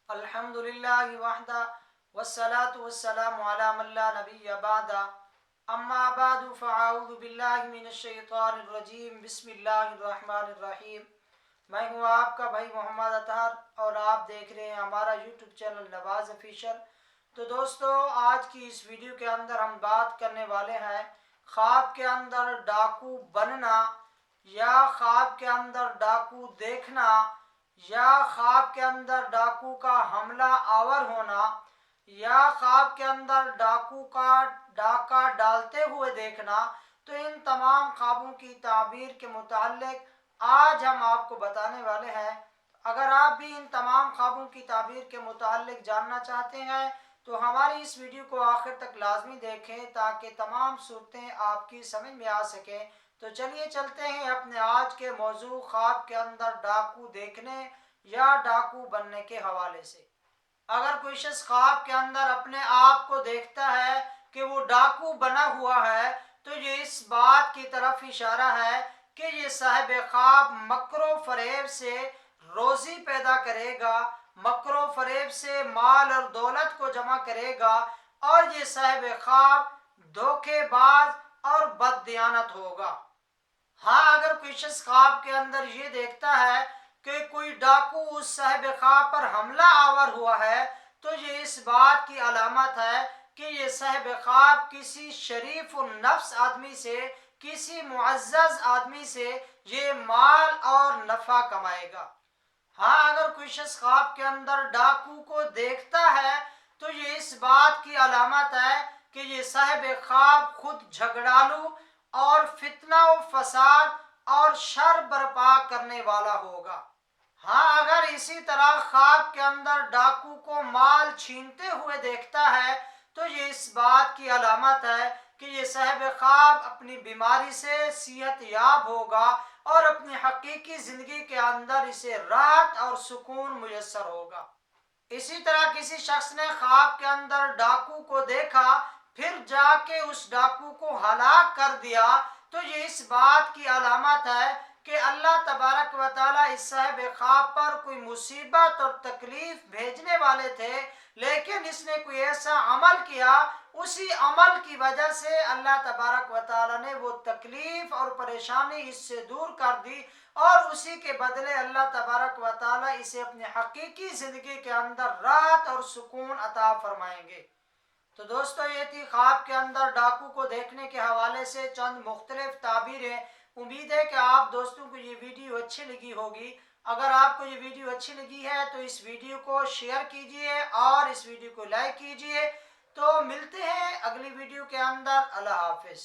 الحمدللہ وحدہ والصلاة والسلام علی من لا نبی بعدہ اما بعد فاعوذ باللہ من الشیطان الرجیم بسم اللہ الرحمن الرحیم۔ میں ہوں آپ کا بھائی محمد اطہر اور آپ دیکھ رہے ہیں ہمارا یوٹیوب چینل نواز آفیشل۔ تو دوستو، آج کی اس ویڈیو کے اندر ہم بات کرنے والے ہیں خواب کے اندر ڈاکو بننا، یا خواب کے اندر ڈاکو دیکھنا، یا خواب کے اندر ڈاکو کا حملہ آور ہونا، یا خواب کے اندر ڈاکو کا ڈاکہ ڈالتے ہوئے دیکھنا۔ تو ان تمام خوابوں کی تعبیر کے متعلق آج ہم آپ کو بتانے والے ہیں۔ اگر آپ بھی ان تمام خوابوں کی تعبیر کے متعلق جاننا چاہتے ہیں تو ہماری اس ویڈیو کو آخر تک لازمی دیکھیں تاکہ تمام صورتیں آپ کی سمجھ میں آ سکیں۔ تو چلیے چلتے ہیں اپنے آج کے موضوع خواب کے اندر ڈاکو دیکھنے یا ڈاکو بننے کے حوالے سے۔ اگر کوئی شخص خواب کے اندر اپنے آپ کو دیکھتا ہے کہ وہ ڈاکو بنا ہوا ہے تو یہ اس بات کی طرف اشارہ ہے کہ یہ صاحب خواب مکر و فریب سے روزی پیدا کرے گا، مکر و فریب سے مال اور دولت کو جمع کرے گا، اور یہ صاحب خواب دھوکے باز اور بددیانت ہوگا۔ ہاں، اگر کوئی شخص خواب کے اندر یہ دیکھتا ہے کہ کوئی ڈاکو اس صاحب خواب پر حملہ آور ہوا ہے تو یہ اس بات کی علامت ہے کہ یہ صاحب خواب کسی شریف النفس آدمی سے، کسی معزز آدمی سے یہ مال اور نفع کمائے گا۔ ہاں، اگر کوئی شخص خواب کے اندر ڈاکو کو دیکھتا ہے تو یہ اس بات کی علامت ہے کہ یہ صاحب خواب خود جھگڑالو اور فتنہ و فساد اور شر برپا کرنے والا ہوگا۔ ہاں، اگر اسی طرح خواب کے اندر ڈاکو کو مال چھینتے ہوئے دیکھتا ہے تو یہ اس بات کی علامت ہے کہ یہ صاحب خواب اپنی بیماری سے صحت یاب ہوگا اور اپنی حقیقی زندگی کے اندر اسے راحت اور سکون میسر ہوگا۔ اسی طرح کسی شخص نے خواب کے اندر ڈاکو کو دیکھا، پھر جا کے اس ڈاکو کو ہلاک کر دیا تو یہ اس بات کی علامت ہے کہ اللہ تبارک و تعالیٰ اس صاحب خواب پر کوئی مصیبت اور تکلیف بھیجنے والے تھے، لیکن اس نے کوئی ایسا عمل کیا، اسی عمل کی وجہ سے اللہ تبارک و تعالیٰ نے وہ تکلیف اور پریشانی اس سے دور کر دی، اور اسی کے بدلے اللہ تبارک و تعالیٰ اسے اپنی حقیقی زندگی کے اندر راحت اور سکون عطا فرمائیں گے۔ تو دوستو، یہ تھی خواب کے اندر ڈاکو کو دیکھنے کے حوالے سے چند مختلف تعبیریں۔ امید ہے کہ آپ دوستوں کو یہ ویڈیو اچھی لگی ہوگی۔ اگر آپ کو یہ ویڈیو اچھی لگی ہے تو اس ویڈیو کو شیئر کیجئے اور اس ویڈیو کو لائک کیجئے۔ تو ملتے ہیں اگلی ویڈیو کے اندر۔ اللہ حافظ۔